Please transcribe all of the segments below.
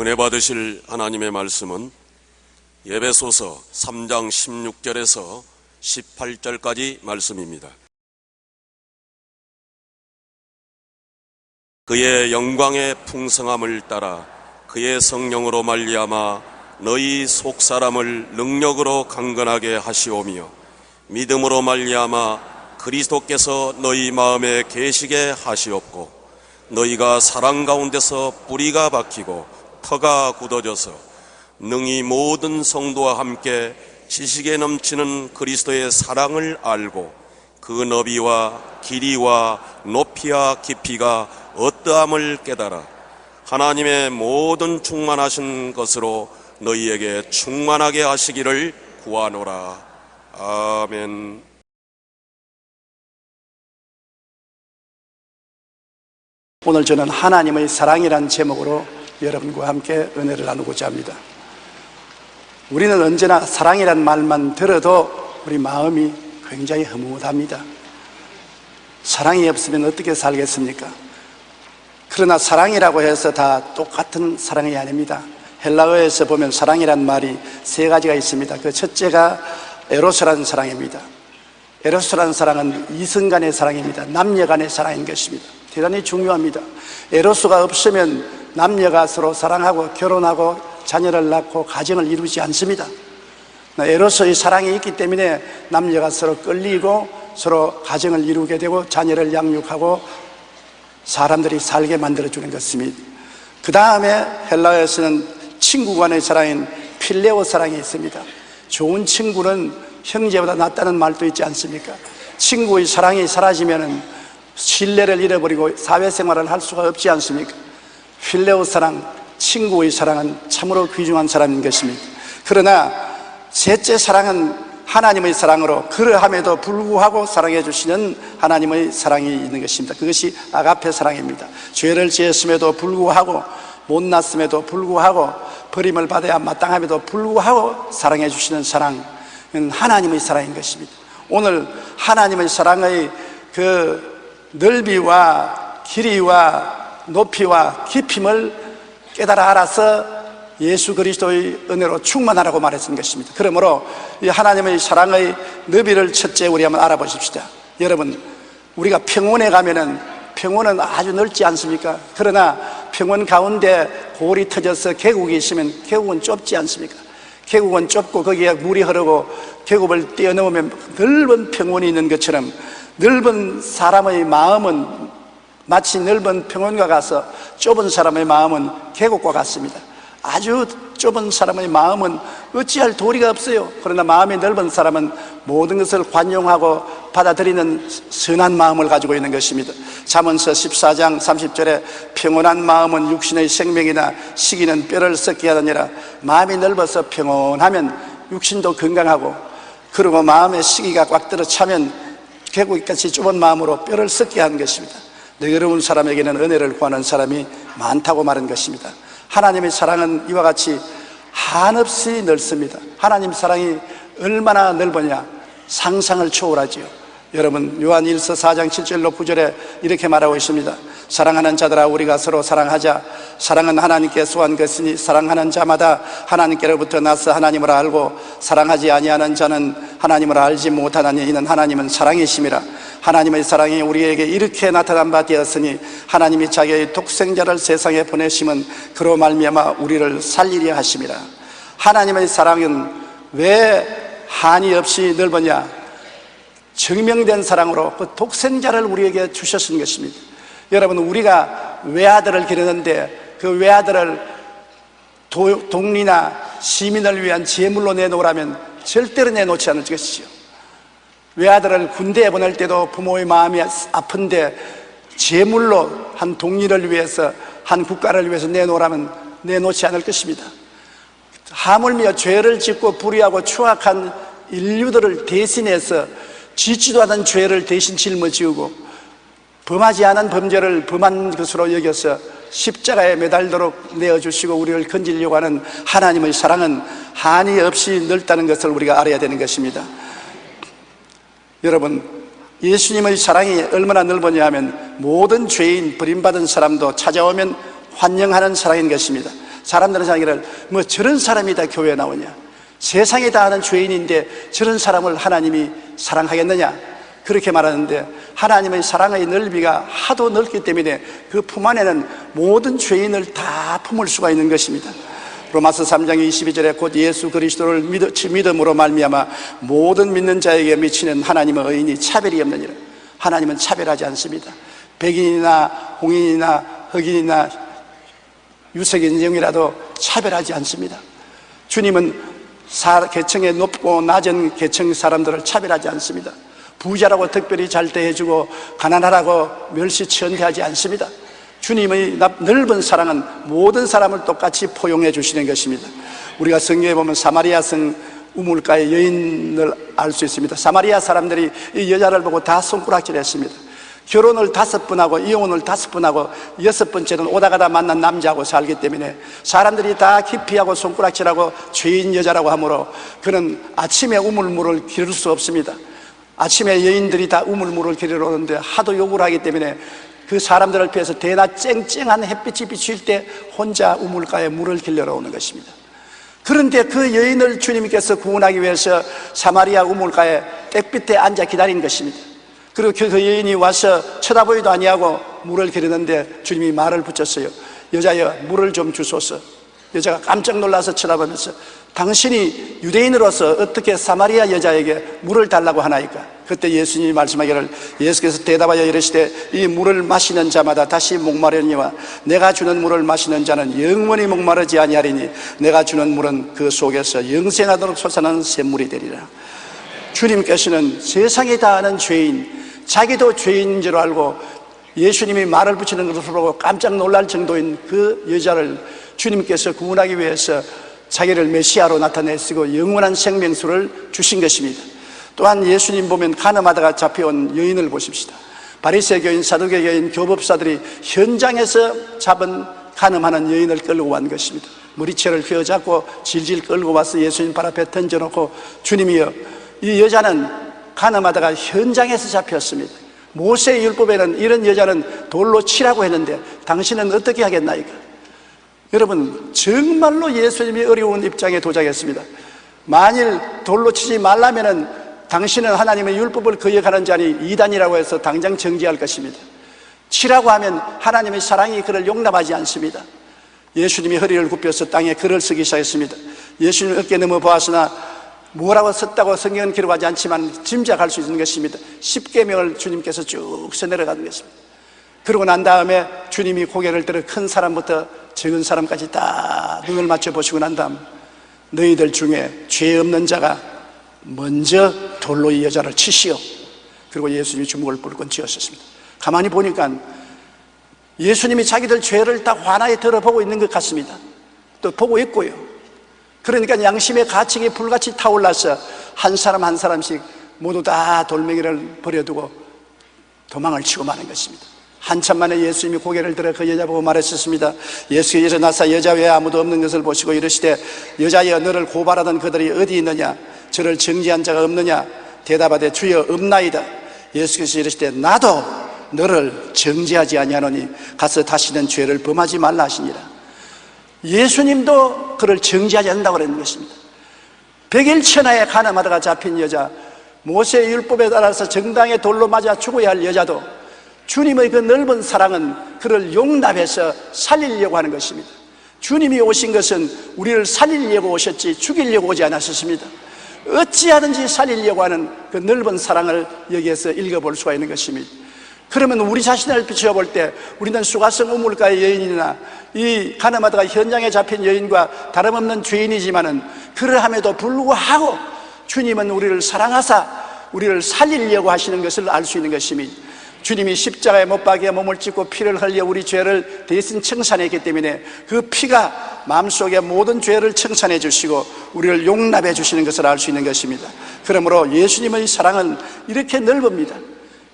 은혜 받으실 하나님의 말씀은 에베소서 3장 16절에서 18절까지 말씀입니다. 그의 영광의 풍성함을 따라 그의 성령으로 말미암아 너희 속사람을 능력으로 강건하게 하시오며 믿음으로 말미암아 그리스도께서 너희 마음에 계시게 하시옵고 너희가 사랑 가운데서 뿌리가 박히고 터가 굳어져서 능히 모든 성도와 함께 지식에 넘치는 그리스도의 사랑을 알고 그 너비와 길이와 높이와 깊이가 어떠함을 깨달아 하나님의 모든 충만하신 것으로 너희에게 충만하게 하시기를 구하노라. 아멘. 오늘 저는 하나님의 사랑이라는 제목으로 여러분과 함께 은혜를 나누고자 합니다. 우리는 언제나 사랑이라는 말만 들어도 우리 마음이 굉장히 흐뭇합니다. 사랑이 없으면 어떻게 살겠습니까? 그러나 사랑이라고 해서 다 똑같은 사랑이 아닙니다. 헬라어에서 보면 사랑이란 말이 세 가지가 있습니다. 그 첫째가 에로스라는 사랑입니다. 에로스라는 사랑은 이성 간의 사랑입니다. 남녀 간의 사랑인 것입니다. 대단히 중요합니다. 에로스가 없으면 남녀가 서로 사랑하고 결혼하고 자녀를 낳고 가정을 이루지 않습니다. 에로스의 사랑이 있기 때문에 남녀가 서로 끌리고 서로 가정을 이루게 되고 자녀를 양육하고 사람들이 살게 만들어주는 것입니다. 그 다음에 헬라어에서는 친구 간의 사랑인 필레오 사랑이 있습니다. 좋은 친구는 형제보다 낫다는 말도 있지 않습니까? 친구의 사랑이 사라지면 신뢰를 잃어버리고 사회생활을 할 수가 없지 않습니까? 필레오 사랑, 친구의 사랑은 참으로 귀중한 사람인 것입니다. 그러나 셋째 사랑은 하나님의 사랑으로 그러함에도 불구하고 사랑해 주시는 하나님의 사랑이 있는 것입니다. 그것이 아가페 사랑입니다. 죄를 지었음에도 불구하고 못났음에도 불구하고 버림을 받아야 마땅함에도 불구하고 사랑해 주시는 사랑은 하나님의 사랑인 것입니다. 오늘 하나님의 사랑의 그 넓이와 길이와 높이와 깊임을 깨달아 알아서 예수 그리스도의 은혜로 충만하라고 말했던 것입니다. 그러므로 이 하나님의 사랑의 너비를 첫째 우리 한번 알아보십시다. 여러분, 우리가 병원에 가면은 병원은 아주 넓지 않습니까? 그러나 병원 가운데 골이 터져서 계곡이 있으면 계곡은 좁지 않습니까? 계곡은 좁고 거기에 물이 흐르고 계곡을 뛰어넘으면 넓은 병원이 있는 것처럼 넓은 사람의 마음은 마치 넓은 병원과 가서 좁은 사람의 마음은 계곡과 같습니다. 아주 좁은 사람의 마음은 어찌할 도리가 없어요. 그러나 마음이 넓은 사람은 모든 것을 관용하고 받아들이는 선한 마음을 가지고 있는 것입니다. 잠언서 14장 30절에 평온한 마음은 육신의 생명이나 시기는 뼈를 썩게 하느니라. 마음이 넓어서 평온하면 육신도 건강하고, 그리고 마음의 시기가 꽉 들어 차면 계곡같이 좁은 마음으로 뼈를 썩게 하는 것입니다. 너그러운 사람에게는 은혜를 구하는 사람이 많다고 말한 것입니다. 하나님의 사랑은 이와 같이 한없이 넓습니다. 하나님 사랑이 얼마나 넓으냐, 상상을 초월하지요. 여러분, 요한일서 4장 7절로 9절에 이렇게 말하고 있습니다. 사랑하는 자들아, 우리가 서로 사랑하자. 사랑은 하나님께 소한 것이니 사랑하는 자마다 하나님께로부터 나서 하나님을 알고 사랑하지 아니하는 자는 하나님을 알지 못하나니 이는 하나님은 사랑이심이라. 하나님의 사랑이 우리에게 이렇게 나타난 바 되었으니 하나님이 자기의 독생자를 세상에 보내심은 그로 말미암아 우리를 살리려 하심이라. 하나님의 사랑은 왜 한이 없이 넓으냐? 증명된 사랑으로 그 독생자를 우리에게 주셨은 것입니다. 여러분, 우리가 외아들을 기르는데 그 외아들을 독리나 시민을 위한 제물로 내놓으라면 절대로 내놓지 않을 것이죠. 외아들을 군대에 보낼 때도 부모의 마음이 아픈데 제물로 한 독리를 위해서, 한 국가를 위해서 내놓으라면 내놓지 않을 것입니다. 하물며 죄를 짓고 불의하고 추악한 인류들을 대신해서 짓지도 않은 죄를 대신 짊어지고 범하지 않은 범죄를 범한 것으로 여겨서 십자가에 매달도록 내어주시고 우리를 건지려고 하는 하나님의 사랑은 한이 없이 넓다는 것을 우리가 알아야 되는 것입니다. 여러분, 예수님의 사랑이 얼마나 넓으냐 하면 모든 죄인, 버림받은 사람도 찾아오면 환영하는 사랑인 것입니다. 사람들은 자기를 뭐 저런 사람이 다 교회에 나오냐, 세상에 다 아는 죄인인데 저런 사람을 하나님이 사랑하겠느냐, 그렇게 말하는데, 하나님의 사랑의 넓이가 하도 넓기 때문에 그 품 안에는 모든 죄인을 다 품을 수가 있는 것입니다. 로마서 3장 22절에 곧 예수 그리스도를 믿음으로 말미암아 모든 믿는 자에게 미치는 하나님의 의인이 차별이 없느니라. 하나님은 차별하지 않습니다. 백인이나 홍인이나 흑인이나 유색인종이라도 차별하지 않습니다. 주님은 계층의 높고 낮은 계층 사람들을 차별하지 않습니다. 부자라고 특별히 잘 대해주고 가난하라고 멸시천대하지 않습니다. 주님의 넓은 사랑은 모든 사람을 똑같이 포용해 주시는 것입니다. 우리가 성경에 보면 사마리아 성 우물가의 여인을 알 수 있습니다. 사마리아 사람들이 이 여자를 보고 다 손가락질했습니다. 결혼을 5번 하고 이혼을 5번 하고 6번째는 오다 가다 만난 남자하고 살기 때문에 사람들이 다 기피하고 손가락질하고 죄인 여자라고 하므로 그는 아침에 우물물을 기를 수 없습니다. 아침에 여인들이 다 우물물을 기르러 오는데 하도 욕을 하기 때문에 그 사람들을 피해서 대낮 쨍쨍한 햇빛이 비칠 때 혼자 우물가에 물을 길러러 오는 것입니다. 그런데 그 여인을 주님께서 구원하기 위해서 사마리아 우물가에 땡빛에 앉아 기다린 것입니다. 그리고 그 여인이 와서 쳐다보지도 아니하고 물을 기르는데 주님이 말을 붙였어요. 여자여, 물을 좀 주소서. 여자가 깜짝 놀라서 쳐다보면서 당신이 유대인으로서 어떻게 사마리아 여자에게 물을 달라고 하나이까? 그때 예수님이 말씀하기를, 예수께서 대답하여 이르시되 이 물을 마시는 자마다 다시 목마르니와 내가 주는 물을 마시는 자는 영원히 목마르지 아니하리니 내가 주는 물은 그 속에서 영생하도록 솟아나는 샘물이 되리라. 주님께서는 세상에 다 아는 죄인, 자기도 죄인인 줄 알고 예수님이 말을 붙이는 것을 보고 깜짝 놀랄 정도인 그 여자를 주님께서 구원하기 위해서 자기를 메시아로 나타내시고 영원한 생명수를 주신 것입니다. 또한 예수님 보면 간음하다가 잡혀온 여인을 보십시다. 바리새교인, 사두개교인, 교법사들이 현장에서 잡은 간음하는 여인을 끌고 온 것입니다. 머리채를 휘어잡고 질질 끌고 와서 예수님 발 앞에 던져놓고, 주님이여, 이 여자는 간음하다가 현장에서 잡혔습니다. 모세의 율법에는 이런 여자는 돌로 치라고 했는데 당신은 어떻게 하겠나이까? 여러분, 정말로 예수님이 어려운 입장에 도착했습니다. 만일 돌로 치지 말라면은 당신은 하나님의 율법을 거역하는 자니 이단이라고 해서 당장 정죄할 것입니다. 치라고 하면 하나님의 사랑이 그를 용납하지 않습니다. 예수님이 허리를 굽혀서 땅에 글을 쓰기 시작했습니다. 예수님 어깨 넘어 보았으나 뭐라고 썼다고 성경은 기록하지 않지만 짐작할 수 있는 것입니다. 10계명을 주님께서 쭉 써내려가는 것입니다. 그러고 난 다음에 주님이 고개를 들어 큰 사람부터 적은 사람까지 다 눈을 맞춰 보시고 난 다음, 너희들 중에 죄 없는 자가 먼저 돌로 이 여자를 치시오. 그리고 예수님이 주먹을 불끈 쥐었습니다. 가만히 보니까 예수님이 자기들 죄를 다 환하게 들어보고 있는 것 같습니다. 또 보고 있고요. 그러니까 양심의 가책이 불같이 타올라서 한 사람 한 사람씩 모두 다 돌멩이를 버려두고 도망을 치고 마는 것입니다. 한참 만에 예수님이 고개를 들어 그 여자 보고 말했었습니다. 예수께서 일어나사 여자 외에 아무도 없는 것을 보시고 이르시되 여자여, 너를 고발하던 그들이 어디 있느냐? 저를 정죄한 자가 없느냐? 대답하되 주여 없나이다. 예수께서 이르시되 나도 너를 정죄하지 아니하노니 가서 다시는 죄를 범하지 말라 하시니라. 예수님도 그를 정죄하지 않는다고 그러는 것입니다. 백일천하에 간음하다가 잡힌 여자, 모세의 율법에 따라서 정당에 돌로 맞아 죽어야 할 여자도 주님의 그 넓은 사랑은 그를 용납해서 살리려고 하는 것입니다. 주님이 오신 것은 우리를 살리려고 오셨지 죽이려고 오지 않았습니다. 어찌하든지 살리려고 하는 그 넓은 사랑을 여기에서 읽어볼 수가 있는 것입니다. 그러면 우리 자신을 비춰볼 때 우리는 수가성 우물가의 여인이나 이 간음하다가 현장에 잡힌 여인과 다름없는 죄인이지만은 그러함에도 불구하고 주님은 우리를 사랑하사 우리를 살리려고 하시는 것을 알 수 있는 것입니다. 주님이 십자가에 못 박여 몸을 찢고 피를 흘려 우리 죄를 대신 청산했기 때문에 그 피가 마음속에 모든 죄를 청산해 주시고 우리를 용납해 주시는 것을 알 수 있는 것입니다. 그러므로 예수님의 사랑은 이렇게 넓습니다.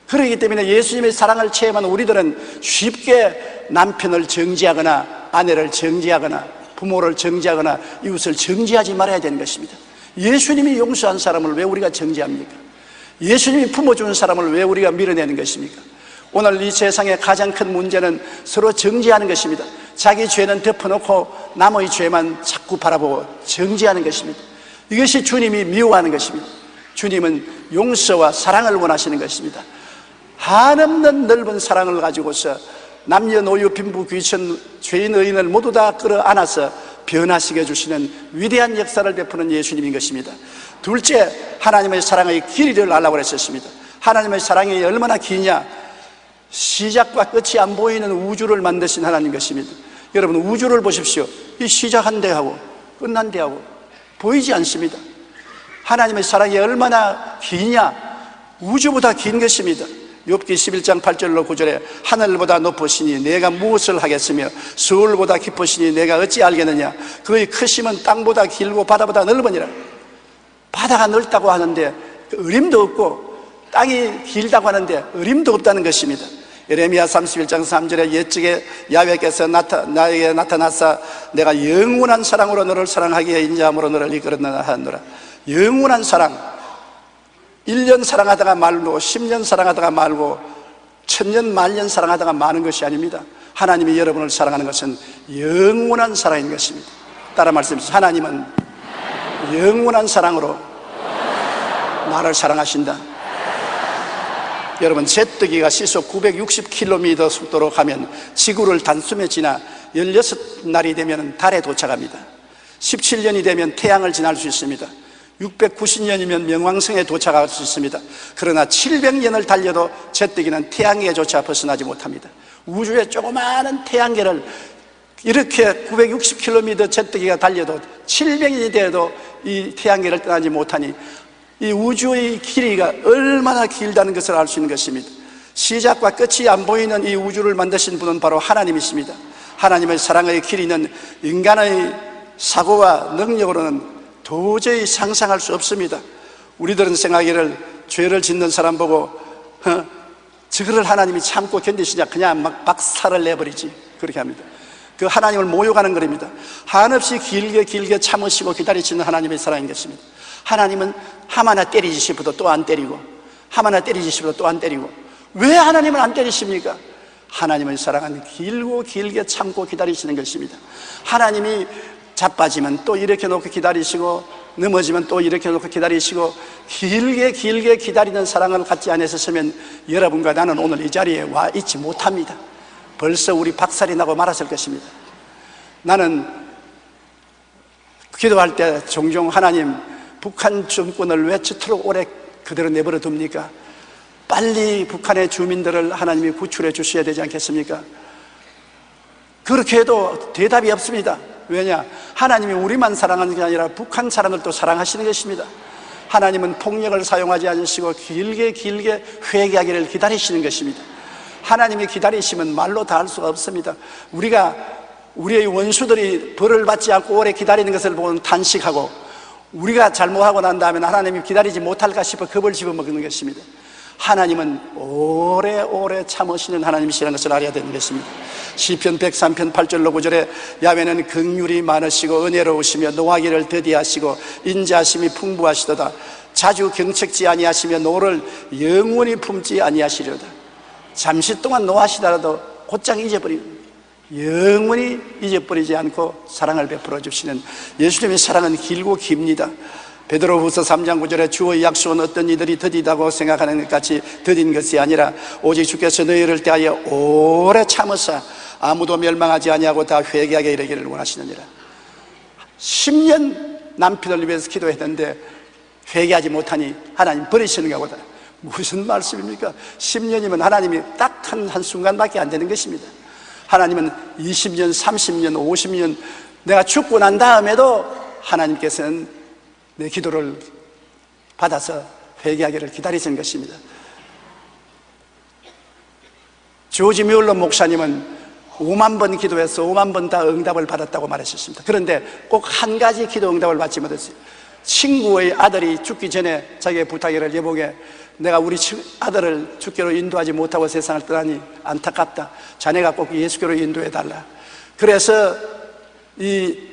그렇기 때문에 예수님의 사랑을 체험한 우리들은 쉽게 남편을 정죄하거나 아내를 정죄하거나 부모를 정죄하거나 이웃을 정죄하지 말아야 되는 것입니다. 예수님이 용서한 사람을 왜 우리가 정죄합니까? 예수님이 품어주는 사람을 왜 우리가 밀어내는 것입니까? 오늘 이 세상의 가장 큰 문제는 서로 정죄하는 것입니다. 자기 죄는 덮어놓고 남의 죄만 자꾸 바라보고 정죄하는 것입니다. 이것이 주님이 미워하는 것입니다. 주님은 용서와 사랑을 원하시는 것입니다. 한없는 넓은 사랑을 가지고서 남녀노유 빈부 귀천 죄인 의인을 모두 다 끌어안아서 변화시켜 주시는 위대한 역사를 베푸는 예수님인 것입니다. 둘째, 하나님의 사랑의 길이를 알라고 했었습니다. 하나님의 사랑이 얼마나 기냐, 시작과 끝이 안 보이는 우주를 만드신 하나님 것입니다. 여러분, 우주를 보십시오. 이 시작한 데하고 끝난 데하고 보이지 않습니다. 하나님의 사랑이 얼마나 기냐, 우주보다 긴 것입니다. 욥기 11장 8절로 9절에 하늘보다 높으시니 내가 무엇을 하겠으며 서울보다 깊으시니 내가 어찌 알겠느냐. 그의 크심은 땅보다 길고 바다보다 넓으니라. 바다가 넓다고 하는데 어림도 없고 땅이 길다고 하는데 어림도 없다는 것입니다. 예레미야 31장 3절에 옛적에 야훼께서 나에게 나타나사 내가 영원한 사랑으로 너를 사랑하기에 인자함으로 너를 이끌었느라 하노라. 영원한 사랑, 1년 사랑하다가 말고 10년 사랑하다가 말고 1000년 만년 사랑하다가 마는 것이 아닙니다. 하나님이 여러분을 사랑하는 것은 영원한 사랑인 것입니다. 따라 말씀하십시오. 하나님은 영원한 사랑으로 나를 사랑하신다. 여러분, 제뜨기가 시속 960km 속도로 가면 지구를 단숨에 지나 16날이 되면 달에 도착합니다. 17년이 되면 태양을 지날 수 있습니다. 690년이면 명왕성에 도착할 수 있습니다. 그러나 700년을 달려도 제뜨기는 태양계조차 벗어나지 못합니다. 우주의 조그마한 태양계를 이렇게 960km 제뜨기가 달려도 700년이 되어도 이 태양계를 떠나지 못하니 이 우주의 길이가 얼마나 길다는 것을 알 수 있는 것입니다. 시작과 끝이 안 보이는 이 우주를 만드신 분은 바로 하나님이십니다. 하나님의 사랑의 길이는 인간의 사고와 능력으로는 도저히 상상할 수 없습니다. 우리들은 생각하기를 죄를 짓는 사람 보고 저거를 하나님이 참고 견디시냐, 그냥 막 박살을 내버리지, 그렇게 합니다. 그 하나님을 모욕하는 것입니다. 한없이 길게 참으시고 기다리시는 하나님의 사랑인 것입니다. 하나님은 하마나 때리지 싶어도 또 안 때리고, 하마나 때리지 싶어도 또 안 때리고. 왜 하나님을 안 때리십니까? 하나님의 사랑은 길게 참고 기다리시는 것입니다. 하나님이 자빠지면 또 이렇게 놓고 기다리시고, 넘어지면 또 이렇게 놓고 기다리시고, 길게 기다리는 사랑을 갖지 않으셨으면 여러분과 나는 오늘 이 자리에 와 있지 못합니다. 벌써 우리 박살이 나고 말았을 것입니다. 나는 기도할 때 종종 하나님, 북한 정권을 왜 저토록 오래 그대로 내버려 둡니까? 빨리 북한의 주민들을 하나님이 구출해 주셔야 되지 않겠습니까? 그렇게 해도 대답이 없습니다. 왜냐? 하나님이 우리만 사랑하는 게 아니라 북한 사람들도 사랑하시는 것입니다. 하나님은 폭력을 사용하지 않으시고 길게 회개하기를 기다리시는 것입니다. 하나님이 기다리시면 말로 다 할 수가 없습니다. 우리가 우리의 원수들이 벌을 받지 않고 오래 기다리는 것을 보고 탄식하고, 우리가 잘못하고 난 다음에 하나님이 기다리지 못할까 싶어 겁을 집어먹는 것입니다. 하나님은 오래 참으시는 하나님이시라는 것을 알아야 되는 것입니다. 시편 103편 8절로 9절에 야훼는 긍휼이 많으시고 은혜로우시며 노하기를 더디하시고 인자하심이 풍부하시도다. 자주 경책지 아니하시며 노를 영원히 품지 아니하시려다. 잠시 동안 노하시더라도 곧장 잊어버리고 영원히 잊어버리지 않고 사랑을 베풀어 주시는 예수님의 사랑은 길고 깁니다. 베드로후서 3장 9절에 주의 약속은 어떤 이들이 더디다고 생각하는 것 같이 더딘 것이 아니라 오직 주께서 너희를 대하여 오래 참으사 아무도 멸망하지 아니하고 다 회개하게 이르기를 원하시느니라. 10년 남편을 위해서 기도했는데 회개하지 못하니 하나님 버리시는가 보다. 무슨 말씀입니까? 10년이면 하나님이 딱 한 순간밖에 안 되는 것입니다. 하나님은 20년, 30년, 50년 내가 죽고 난 다음에도 하나님께서는 내 기도를 받아서 회개하기를 기다리시는 것입니다. 조지 뮬러 목사님은 5만 번 기도해서 5만 번 다 응답을 받았다고 말했었습니다. 그런데 꼭 한 가지 기도 응답을 받지 못했어요. 친구의 아들이 죽기 전에 자기의 부탁을 여보게, 내가 우리 아들을 주께로 인도하지 못하고 세상을 떠나니 안타깝다. 자네가 꼭 예수께로 인도해달라. 그래서 이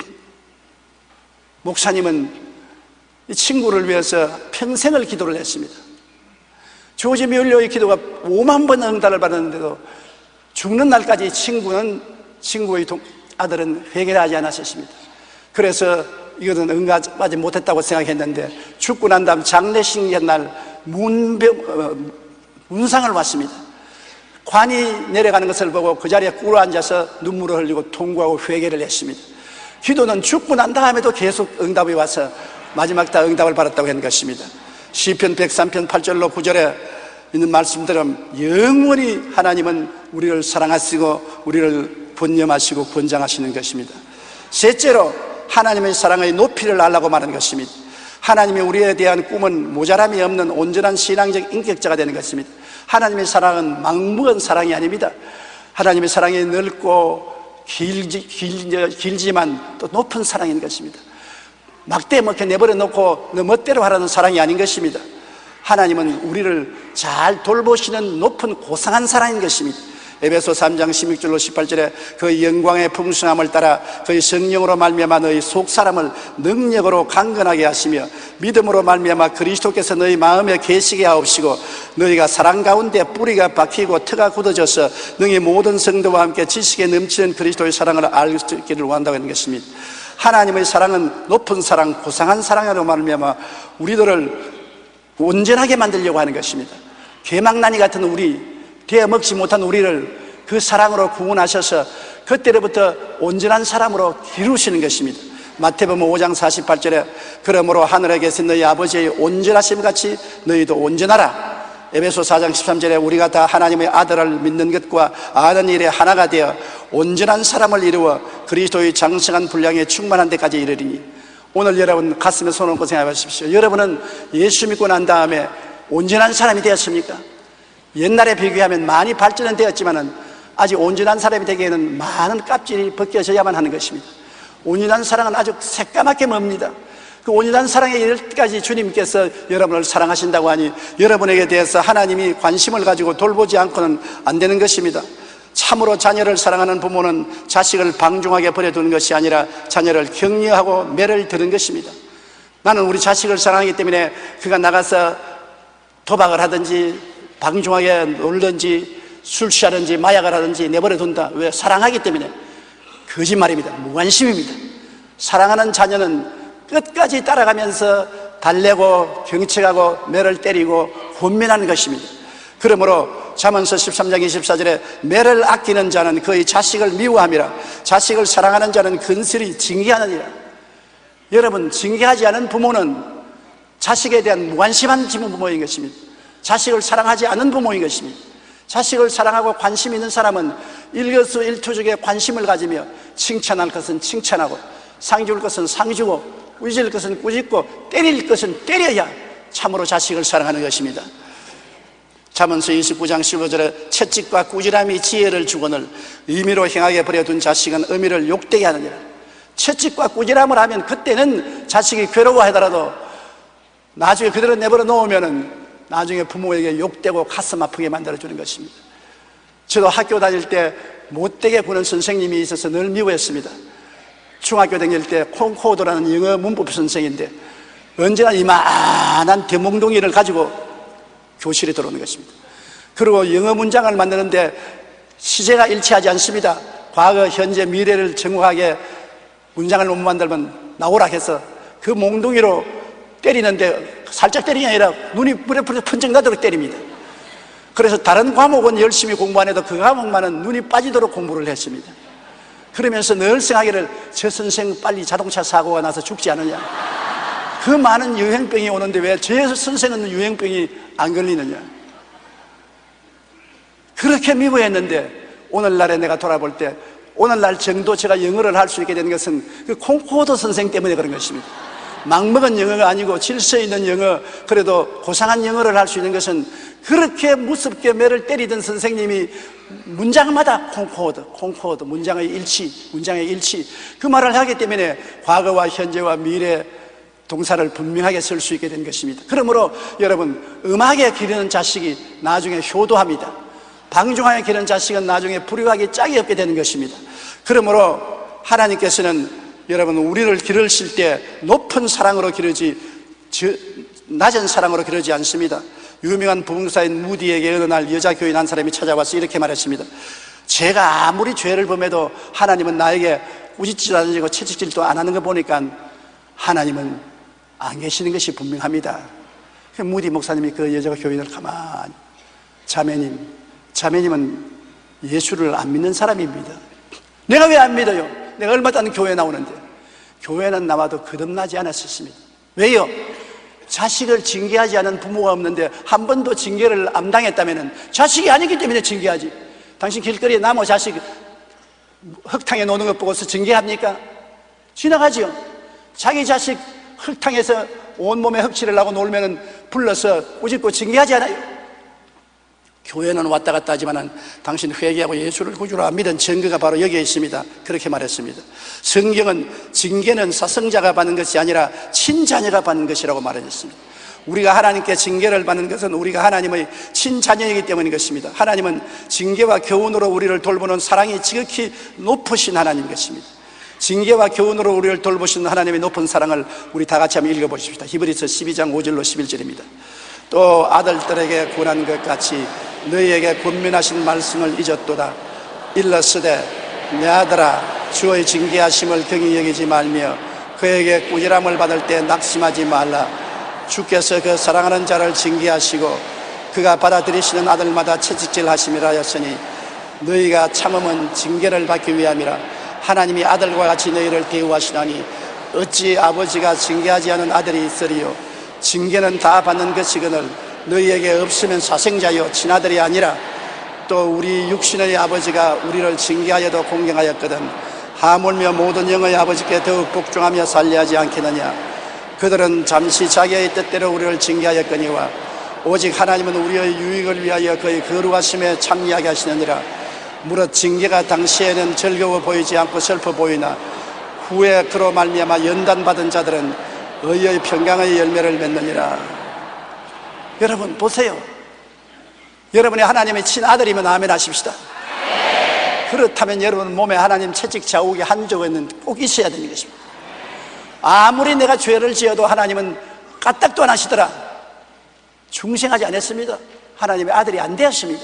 목사님은 이 친구를 위해서 평생을 기도를 했습니다. 조지 뮬러의 기도가 5만 번 응답을 받았는데도 죽는 날까지 친구의 아들은 회개를 하지 않았습니다. 그래서 이것은 응답하지 못했다고 생각했는데 죽고 난 다음 장례식 날 문상을 왔습니다. 관이 내려가는 것을 보고 그 자리에 꿇어 앉아서 눈물을 흘리고 통곡하고 회개를 했습니다. 기도는 죽고 난 다음에도 계속 응답이 와서 마지막 다 응답을 받았다고 하는 것입니다. 시편 103편 8절로 9절에 있는 말씀처럼 영원히 하나님은 우리를 사랑하시고 우리를 번념하시고 권장하시는 것입니다. 셋째로 하나님의 사랑의 높이를 알라고 말하는 것입니다. 하나님이 우리에 대한 꿈은 모자람이 없는 온전한 신앙적 인격자가 되는 것입니다. 하나님의 사랑은 막무가내 사랑이 아닙니다. 하나님의 사랑이 넓고 길지만 또 높은 사랑인 것입니다. 막대 먹혀 내버려 놓고 너 멋대로 하라는 사랑이 아닌 것입니다. 하나님은 우리를 잘 돌보시는 높은 고상한 사랑인 것입니다. 에베소 3장 16절로 18절에 그 영광의 풍성함을 따라 그의 성령으로 말미암아 너희 속사람을 능력으로 강건하게 하시며 믿음으로 말미암아 그리스도께서 너희 마음에 계시게 하옵시고 너희가 사랑 가운데 뿌리가 박히고 터가 굳어져서 너희 모든 성도와 함께 지식에 넘치는 그리스도의 사랑을 알 수 있기를 원한다고 하는 것입니다. 하나님의 사랑은 높은 사랑, 고상한 사랑으로 말미암아 우리들을 온전하게 만들려고 하는 것입니다. 개망나니 같은 우리, 되어 먹지 못한 우리를 그 사랑으로 구원하셔서 그때로부터 온전한 사람으로 기르시는 것입니다. 마태복음 5장 48절에 그러므로 하늘에 계신 너희 아버지의 온전하심 같이 너희도 온전하라. 에베소 4장 13절에 우리가 다 하나님의 아들을 믿는 것과 아는 일에 하나가 되어 온전한 사람을 이루어 그리스도의 장성한 분량에 충만한 데까지 이르리니. 오늘 여러분 가슴에 손 얹고 생각해 보십시오. 여러분은 예수 믿고 난 다음에 온전한 사람이 되었습니까? 옛날에 비교하면 많이 발전은 되었지만 아직 온전한 사람이 되기에는 많은 껍질이 벗겨져야만 하는 것입니다. 온전한 사랑은 아주 새까맣게 멉니다. 그 온전한 사랑에 이를 때까지 주님께서 여러분을 사랑하신다고 하니 여러분에게 대해서 하나님이 관심을 가지고 돌보지 않고는 안 되는 것입니다. 참으로 자녀를 사랑하는 부모는 자식을 방종하게 버려두는 것이 아니라 자녀를 격려하고 매를 드는 것입니다. 나는 우리 자식을 사랑하기 때문에 그가 나가서 도박을 하든지 방종하게 놀든지 술 취하든지 마약을 하든지 내버려 둔다. 왜? 사랑하기 때문에. 거짓말입니다. 무관심입니다. 사랑하는 자녀는 끝까지 따라가면서 달래고 경책하고 매를 때리고 권면하는 것입니다. 그러므로 잠언서 13장 24절에 매를 아끼는 자는 그의 자식을 미워함이라 자식을 사랑하는 자는 근실히 징계하느니라. 여러분, 징계하지 않은 부모는 자식에 대한 무관심한 부모인 것입니다. 자식을 사랑하지 않은 부모인 것입니다. 자식을 사랑하고 관심 있는 사람은 일거수일투족에 관심을 가지며 칭찬할 것은 칭찬하고 상 줄 것은 상 주고 꾸짖을 것은 꾸짖고 때릴 것은 때려야 참으로 자식을 사랑하는 것입니다. 잠언서 29장 15절에 채찍과 꾸지람이 지혜를 주거늘 의미로 행하게 버려둔 자식은 의미를 욕되게 하느니라. 채찍과 꾸지람을 하면 그때는 자식이 괴로워하더라도 나중에 그대로 내버려 놓으면은 나중에 부모에게 욕되고 가슴 아프게 만들어주는 것입니다. 저도 학교 다닐 때 못되게 구는 선생님이 있어서 늘 미워했습니다. 중학교 다닐 때 콩코드라는 영어 문법 선생인데 언제나 이만한 대몽둥이를 가지고 교실에 들어오는 것입니다. 그리고 영어 문장을 만드는데 시제가 일치하지 않습니다. 과거, 현재, 미래를 정확하게 문장을 못 만들면 나오라 해서 그 몽둥이로 때리는데 살짝 때리는 게 아니라 눈이 불에 번쩍 나도록 때립니다. 그래서 다른 과목은 열심히 공부 안 해도 그 과목만은 눈이 빠지도록 공부를 했습니다. 그러면서 늘 생각하기를 저 선생 빨리 자동차 사고가 나서 죽지 않느냐, 그 많은 유행병이 오는데 왜 저 선생은 유행병이 안 걸리느냐. 그렇게 미워했는데 오늘날에 내가 돌아볼 때 오늘날 정도 제가 영어를 할 수 있게 된 것은 그 콩코드 선생 때문에 그런 것입니다. 막먹은 영어가 아니고 질서 있는 영어, 그래도 고상한 영어를 할 수 있는 것은 그렇게 무섭게 매를 때리던 선생님이 문장마다 콩코드, 문장의 일치, 그 말을 하기 때문에 과거와 현재와 미래 동사를 분명하게 쓸 수 있게 된 것입니다. 그러므로 여러분, 음악에 기르는 자식이 나중에 효도합니다. 방종하게 기르는 자식은 나중에 불효하기 짝이 없게 되는 것입니다. 그러므로 하나님께서는 여러분, 우리를 기르실 때 높은 사랑으로 기르지 낮은 사랑으로 기르지 않습니다. 유명한 부흥사인 무디에게 어느 날 여자 교인 한 사람이 찾아와서 이렇게 말했습니다. 제가 아무리 죄를 범해도 하나님은 나에게 꾸짖지도 않으시고 채찍질도 안 하는 거 보니까 하나님은 안 계시는 것이 분명합니다. 무디 목사님이 그 여자 교인을 가만히, 자매님은 예수를 안 믿는 사람입니다. 내가 왜 안 믿어요? 내가 얼마 전에 교회 나오는데. 교회는 나와도 거듭나지 않았었습니다. 왜요? 자식을 징계하지 않은 부모가 없는데 한 번도 징계를 안 당했다면 자식이 아니기 때문에 징계하지. 당신 길거리에 나무 자식 흙탕에 노는 것 보고서 징계합니까? 지나가죠. 자기 자식 흙탕에서 온몸에 흙칠을 하고 놀면 불러서 꾸짖고 징계하지 않아요. 교회는 왔다 갔다 하지만 당신 회개하고 예수를 구주로 안 믿은 증거가 바로 여기에 있습니다. 그렇게 말했습니다. 성경은 징계는 사성자가 받는 것이 아니라 친자녀가 받는 것이라고 말했습니다. 우리가 하나님께 징계를 받는 것은 우리가 하나님의 친자녀이기 때문인 것입니다. 하나님은 징계와 교훈으로 우리를 돌보는 사랑이 지극히 높으신 하나님 것입니다. 징계와 교훈으로 우리를 돌보시는 하나님의 높은 사랑을 우리 다 같이 한번 읽어보십시다. 히브리서 12장 5절로 11절입니다. 또 아들들에게 권한 것 같이 너희에게 권면하신 말씀을 잊었도다. 일러스되 내 아들아 주의 징계하심을 경히 여기지 말며 그에게 꾸지람을 받을 때 낙심하지 말라. 주께서 그 사랑하는 자를 징계하시고 그가 받아들이시는 아들마다 채찍질 하심이라 하였으니 너희가 참음은 징계를 받기 위함이라. 하나님이 아들과 같이 너희를 대우하시나니 어찌 아버지가 징계하지 않은 아들이 있으리요. 징계는 다 받는 것이거늘 너희에게 없으면 사생자요 친아들이 아니라. 또 우리 육신의 아버지가 우리를 징계하여도 공경하였거든 하물며 모든 영의 아버지께 더욱 복종하며 살려하지 않겠느냐. 그들은 잠시 자기의 뜻대로 우리를 징계하였거니와 오직 하나님은 우리의 유익을 위하여 그의 거룩하심에 참여하게 하시느니라. 무릇 징계가 당시에는 즐거워 보이지 않고 슬퍼 보이나 후에 그로 말미암아 연단받은 자들은 의의 평강의 열매를 맺느니라. 여러분 보세요. 여러분이 하나님의 친아들이면 아멘 하십시다. 그렇다면 여러분 몸에 하나님 채찍 자국이 한 조각은 꼭 있어야 되는 것입니다. 아무리 내가 죄를 지어도 하나님은 까딱도 안 하시더라. 중생하지 않았습니다. 하나님의 아들이 안 되었습니다.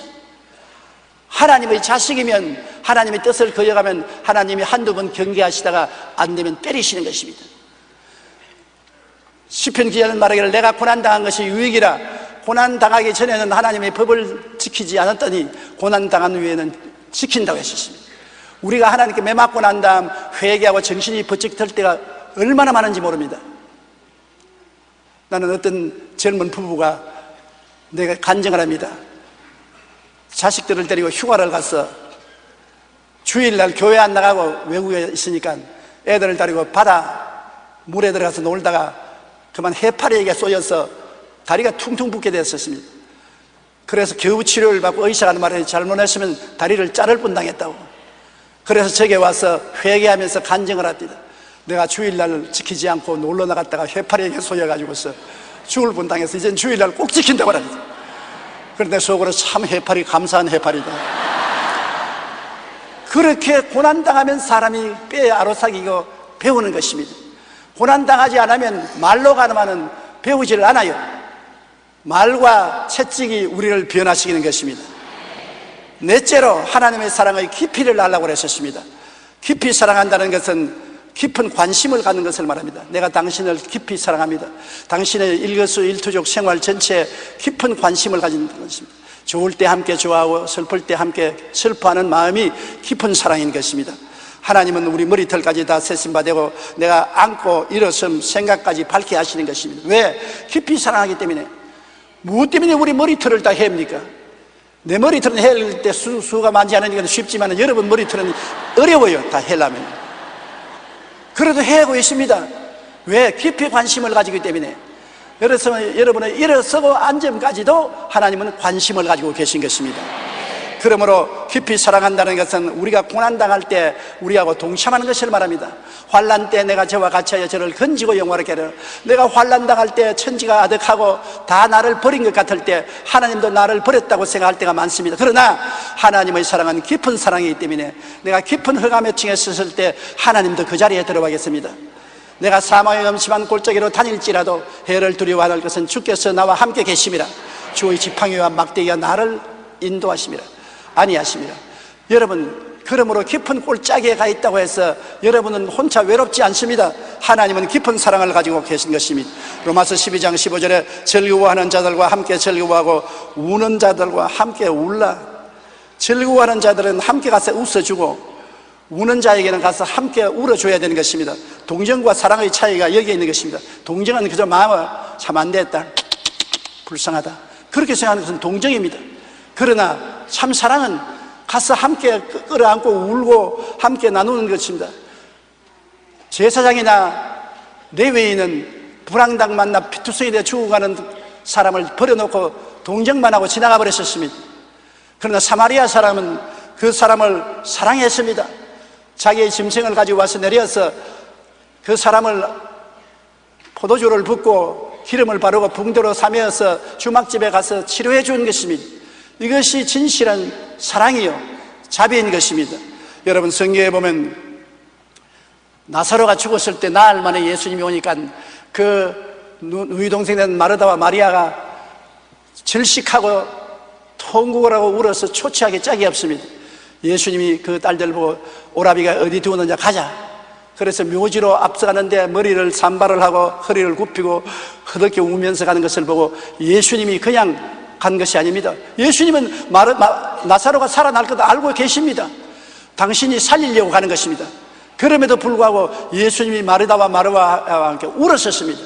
하나님의 자식이면 하나님의 뜻을 거역하면 하나님이 한두 번 경계하시다가 안 되면 때리시는 것입니다. 시편 기자는 말하기를 내가 고난당한 것이 유익이라. 고난당하기 전에는 하나님의 법을 지키지 않았더니 고난당한 후에는 지킨다고 했었습니다. 우리가 하나님께 매 맞고 난 다음 회개하고 정신이 번쩍 들 때가 얼마나 많은지 모릅니다. 나는 어떤 젊은 부부가 내가 간증을 합니다. 자식들을 데리고 휴가를 가서 주일날 교회 안 나가고 외국에 있으니까 애들을 데리고 바다 물에 들어가서 놀다가 그만 해파리에게 쏘여서 다리가 퉁퉁 붓게 됐었습니다. 그래서 겨우 치료를 받고 의사가 하는 말에 잘못했으면 다리를 자를 뻔당했다고. 그래서 제게 와서 회개하면서 간증을 합니다. 내가 주일날 지키지 않고 놀러 나갔다가 해파리에게 쏘여가지고서 죽을 뻔당해서 이젠 주일날 꼭 지킨다고 합니다. 그런데 속으로 참 해파리 감사한 해파리다. 그렇게 고난당하면 사람이 뼈에 아로삭이고 배우는 것입니다. 고난당하지 않으면 말로 가르마는 배우지를 않아요. 말과 채찍이 우리를 변화시키는 것입니다. 넷째로 하나님의 사랑의 깊이를 알라고 했었습니다. 깊이 사랑한다는 것은 깊은 관심을 갖는 것을 말합니다. 내가 당신을 깊이 사랑합니다. 당신의 일거수일투족 생활 전체에 깊은 관심을 가진 것입니다. 좋을 때 함께 좋아하고 슬플 때 함께 슬퍼하는 마음이 깊은 사랑인 것입니다. 하나님은 우리 머리털까지 다 세심받고 내가 안고 일어섬 생각까지 밝게 하시는 것입니다. 왜? 깊이 사랑하기 때문에. 무엇 때문에 우리 머리털을 다 해입니까? 내 머리털은 해일 때 수가 많지 않으니까 쉽지만 여러분 머리털은 어려워요. 다 해려면. 그래도 해하고 있습니다. 왜? 깊이 관심을 가지기 때문에. 그래서 여러분의 일어서고 앉음까지도 하나님은 관심을 가지고 계신 것입니다. 그러므로 깊이 사랑한다는 것은 우리가 고난당할 때 우리하고 동참하는 것을 말합니다. 환난 때 내가 저와 같이 하여 저를 건지고 영화롭게 하라. 내가 환난당할 때 천지가 아득하고 다 나를 버린 것 같을 때 하나님도 나를 버렸다고 생각할 때가 많습니다. 그러나 하나님의 사랑은 깊은 사랑이기 때문에 내가 깊은 흑암의 층에 섰을 때 하나님도 그 자리에 들어가겠습니다. 내가 사망의 음침한 골짜기로 다닐지라도 해를 두려워할 것은 주께서 나와 함께 계심이라. 주의 지팡이와 막대기가 나를 인도하심이라. 아니하심이라. 여러분, 그러므로 깊은 골짜기에 가 있다고 해서 여러분은 혼자 외롭지 않습니다. 하나님은 깊은 사랑을 가지고 계신 것입니다. 로마서 12장 15절에 즐거워하는 자들과 함께 즐거워하고 우는 자들과 함께 울라. 즐거워하는 자들은 함께 가서 웃어주고 우는 자에게는 가서 함께 울어줘야 되는 것입니다. 동정과 사랑의 차이가 여기에 있는 것입니다. 동정은 그저 마음을 참 안 됐다, 불쌍하다, 그렇게 생각하는 것은 동정입니다. 그러나 참 사랑은 가서 함께 끌어안고 울고 함께 나누는 것입니다. 제사장이나 레위인은 불황당 만나 피투성이 되어 죽어가는 사람을 버려놓고 동정만 하고 지나가 버렸었습니다. 그러나 사마리아 사람은 그 사람을 사랑했습니다. 자기의 짐승을 가지고 와서 내려서 그 사람을 포도주를 붓고 기름을 바르고 붕대로 사매어서 주막집에 가서 치료해 준 것입니다. 이것이 진실한 사랑이요, 자비인 것입니다. 여러분, 성경에 보면 나사로가 죽었을 때 나흘 만에 예수님이 오니까 그 누이 동생 된 마르다와 마리아가 질식하고 통곡을 하고 울어서 초췌하게 짝이 없습니다. 예수님이 그 딸들 보고 오라비가 어디 두었느냐, 가자. 그래서 묘지로 앞서가는데 머리를 산발을 하고 허리를 굽히고 허덕게 우면서 가는 것을 보고 예수님이 그냥 간 것이 아닙니다. 예수님은 나사로가 살아날 것도 알고 계십니다. 당신이 살리려고 가는 것입니다. 그럼에도 불구하고 예수님이 마르다와 마르다와 함께 울었었습니다.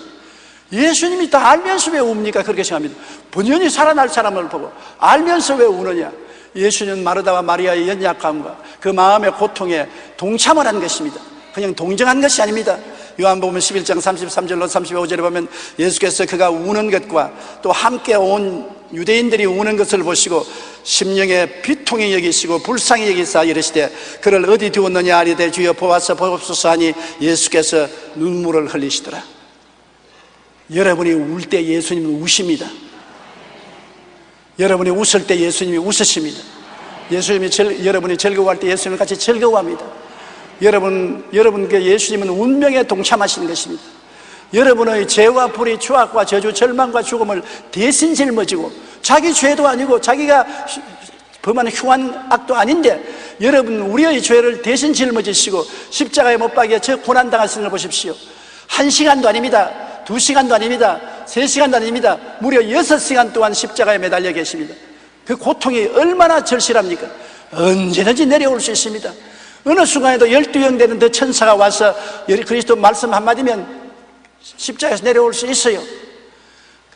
예수님이 다 알면서 왜 웁니까? 그렇게 생각합니다. 본연이 살아날 사람을 보고 알면서 왜 우느냐? 예수님은 마르다와 마리아의 연약함과 그 마음의 고통에 동참을 한 것입니다. 그냥 동정한 것이 아닙니다. 요한복음 11장 33절로 35절에 보면 예수께서 그가 우는 것과 또 함께 온 유대인들이 우는 것을 보시고 심령에 비통히 여기시고 불쌍히 여기사 이르시되 그를 어디 두었느냐 하리되 주여 보아서 보옵소서 하니 예수께서 눈물을 흘리시더라. 여러분이 울 때 예수님은 우십니다. 여러분이 웃을 때 예수님이 웃으십니다. 여러분이 즐거워할 때 예수님은 같이 즐거워합니다. 여러분께 예수님은 운명에 동참하시는 것입니다. 여러분의 죄와 불의, 추악과 저주, 절망과 죽음을 대신 짊어지고 자기 죄도 아니고 자기가 범한 흉한 악도 아닌데 여러분 우리의 죄를 대신 짊어지시고 십자가에 못 박여 저 고난당하시는 걸 보십시오. 1시간도 아닙니다. 2시간도 아닙니다. 3시간도 아닙니다. 무려 6시간 동안 십자가에 매달려 계십니다. 그 고통이 얼마나 절실합니까? 언제든지 내려올 수 있습니다. 어느 순간에도 12형 되는 더 천사가 와서 그리스도 말씀 한마디면 십자가에서 내려올 수 있어요.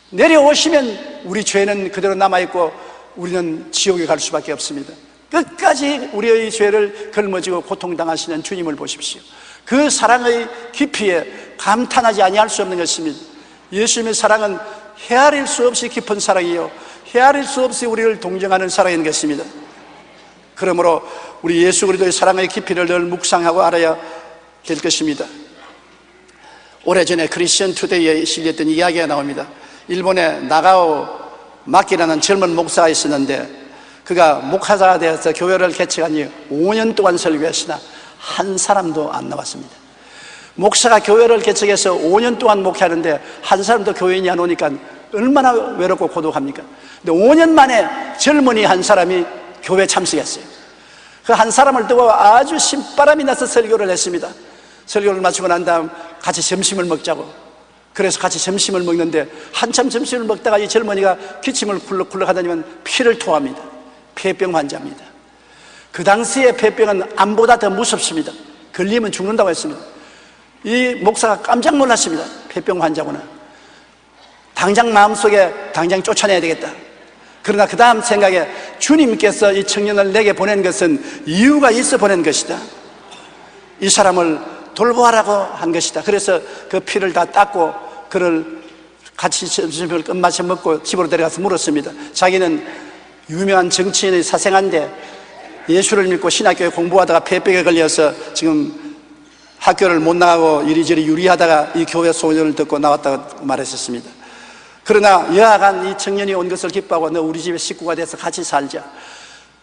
내려오시면 우리 죄는 그대로 남아있고 우리는 지옥에 갈 수밖에 없습니다. 끝까지 우리의 죄를 걸머지고 고통당하시는 주님을 보십시오. 그 사랑의 깊이에 감탄하지 아니할 수 없는 것입니다. 예수님의 사랑은 헤아릴 수 없이 깊은 사랑이요, 헤아릴 수 없이 우리를 동정하는 사랑인 것입니다. 그러므로 우리 예수 그리스도의 사랑의 깊이를 늘 묵상하고 알아야 될 것입니다. 오래전에 크리스천 투데이에 실렸던 이야기가 나옵니다. 일본에 나가오 마키라는 젊은 목사가 있었는데 그가 목사가 되어서 교회를 개척한 지 5년 동안 설교했으나 한 사람도 안 나왔습니다. 목사가 교회를 개척해서 5년 동안 목회하는데 한 사람도 교인이 안 오니까 얼마나 외롭고 고독합니까? 근데 5년 만에 젊은이 한 사람이 교회에 참석했어요. 그 한 사람을 두고 아주 신바람이 나서 설교를 했습니다. 설교를 마치고 난 다음 같이 점심을 먹자고. 그래서 같이 점심을 먹는데 한참 점심을 먹다가 이 젊은이가 기침을 굴럭굴럭 하다니면 피를 토합니다. 폐병 환자입니다. 그 당시에 폐병은 암보다 더 무섭습니다. 걸리면 죽는다고 했습니다. 이 목사가 깜짝 놀랐습니다. 폐병 환자구나. 당장 마음속에 당장 쫓아내야 되겠다. 그러나 그 다음 생각에 주님께서 이 청년을 내게 보낸 것은 이유가 있어 보낸 것이다. 이 사람을 돌보아라고 한 것이다. 그래서 그 피를 다 닦고 그를 같이 점심을 끝마쳐 먹고 집으로 데려가서 물었습니다. 자기는 유명한 정치인의 사생아인데 예수를 믿고 신학교에 공부하다가 폐병에 걸려서 지금 학교를 못 나가고 이리저리 유리하다가 이 교회 소원을 듣고 나왔다고 말했었습니다. 그러나 여하간 이 청년이 온 것을 기뻐하고 너 우리 집에 식구가 돼서 같이 살자.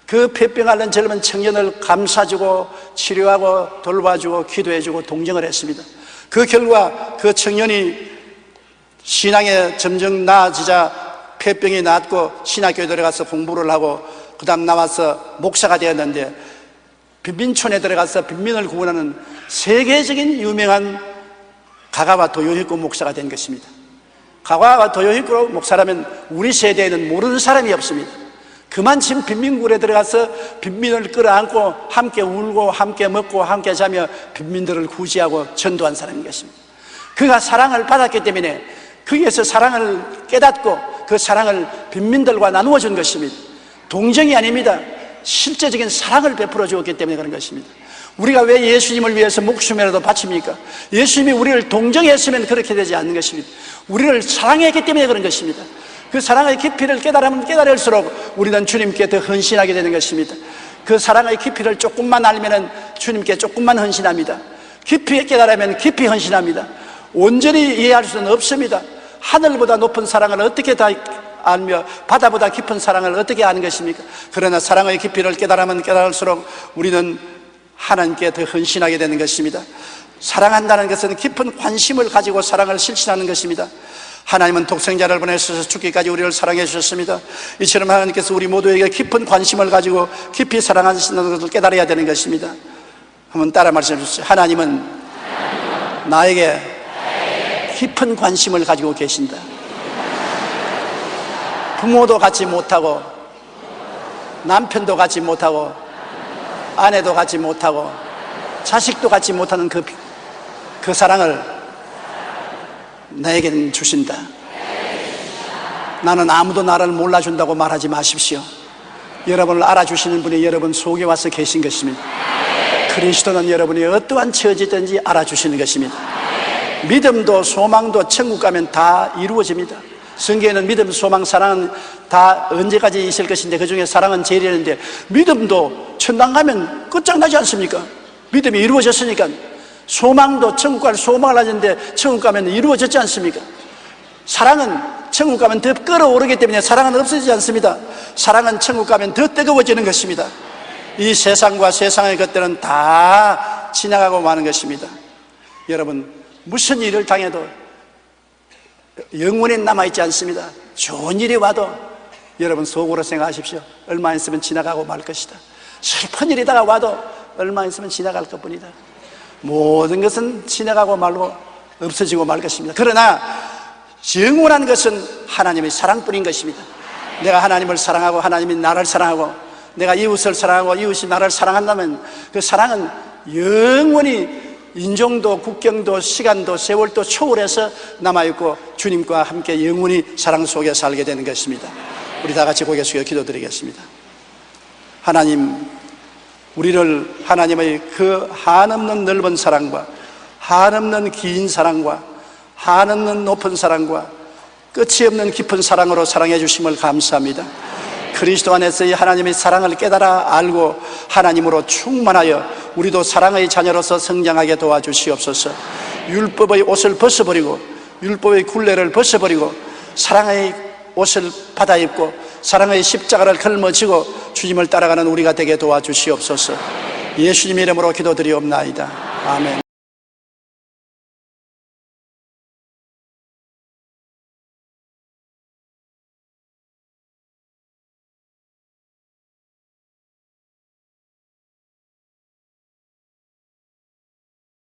그 폐병 앓는 젊은 청년을 감싸주고 치료하고 돌봐주고 기도해주고 동정을 했습니다. 그 결과 그 청년이 신앙에 점점 나아지자 폐병이 낫고 신학교에 들어가서 공부를 하고 그 다음 나와서 목사가 되었는데 빈민촌에 들어가서 빈민을 구원하는 세계적인 유명한 가가와 도요히코 목사가 된 것입니다. 가가와 도요히코 목사라면 우리 세대에는 모르는 사람이 없습니다. 그만큼 빈민굴에 들어가서 빈민을 끌어안고 함께 울고 함께 먹고 함께 자며 빈민들을 구제하고 전도한 사람인 것입니다. 그가 사랑을 받았기 때문에 거기에서 사랑을 깨닫고 그 사랑을 빈민들과 나누어 준 것입니다. 동정이 아닙니다. 실제적인 사랑을 베풀어 주었기 때문에 그런 것입니다. 우리가 왜 예수님을 위해서 목숨이라도 바칩니까? 예수님이 우리를 동정했으면 그렇게 되지 않는 것입니다. 우리를 사랑했기 때문에 그런 것입니다. 그 사랑의 깊이를 깨달으면 깨달을수록 우리는 주님께 더 헌신하게 되는 것입니다. 그 사랑의 깊이를 조금만 알면 주님께 조금만 헌신합니다. 깊이 깨달으면 깊이 헌신합니다. 온전히 이해할 수는 없습니다. 하늘보다 높은 사랑을 어떻게 다 알며 바다보다 깊은 사랑을 어떻게 아는 것입니까? 그러나 사랑의 깊이를 깨달으면 깨달을수록 우리는 하나님께 더 헌신하게 되는 것입니다. 사랑한다는 것은 깊은 관심을 가지고 사랑을 실천하는 것입니다. 하나님은 독생자를 보내셔서 죽기까지 우리를 사랑해 주셨습니다. 이처럼 하나님께서 우리 모두에게 깊은 관심을 가지고 깊이 사랑하시는 것을 깨달아야 되는 것입니다. 한번 따라 말씀해 주세요. 하나님은 나에게 깊은 관심을 가지고 계신다. 부모도 갖지 못하고 남편도 갖지 못하고 아내도 갖지 못하고 자식도 갖지 못하는 그 사랑을 나에게는 주신다. 나는 아무도 나를 몰라준다고 말하지 마십시오. 여러분을 알아주시는 분이 여러분 속에 와서 계신 것입니다. 그리스도는 여러분이 어떠한 처지든지 알아주시는 것입니다. 믿음도 소망도 천국 가면 다 이루어집니다. 성경에는 믿음, 소망, 사랑은 다 언제까지 있을 것인데 그 중에 사랑은 제일이었는데 믿음도 천당 가면 끝장나지 않습니까? 믿음이 이루어졌으니까. 소망도 천국 갈 소망을 가졌는데 천국 가면 이루어졌지 않습니까? 사랑은 천국 가면 더 끓어오르기 때문에 사랑은 없어지지 않습니다. 사랑은 천국 가면 더 뜨거워지는 것입니다. 이 세상과 세상의 것들은 다 지나가고 마는 것입니다. 여러분, 무슨 일을 당해도 영원히 남아있지 않습니다. 좋은 일이 와도 여러분 속으로 생각하십시오. 얼마 있으면 지나가고 말 것이다. 슬픈 일이 다가와도 얼마 있으면 지나갈 것뿐이다. 모든 것은 지나가고 말고 없어지고 말 것입니다. 그러나 영원한 것은 하나님의 사랑뿐인 것입니다. 내가 하나님을 사랑하고 하나님이 나를 사랑하고 내가 이웃을 사랑하고 이웃이 나를 사랑한다면 그 사랑은 영원히 인종도 국경도 시간도 세월도 초월해서 남아있고 주님과 함께 영원히 사랑 속에 살게 되는 것입니다. 우리 다 같이 고개 숙여 기도드리겠습니다. 하나님, 우리를 하나님의 그 한없는 넓은 사랑과 한없는 긴 사랑과 한없는 높은 사랑과 끝이 없는 깊은 사랑으로 사랑해 주심을 감사합니다. 그리스도 안에서 이 하나님의 사랑을 깨달아 알고 하나님으로 충만하여 우리도 사랑의 자녀로서 성장하게 도와주시옵소서. 율법의 옷을 벗어버리고 율법의 굴레를 벗어버리고 사랑의 옷을 받아 입고 사랑의 십자가를 걸머지고 주님을 따라가는 우리가 되게 도와주시옵소서. 예수님 이름으로 기도드리옵나이다. 아멘.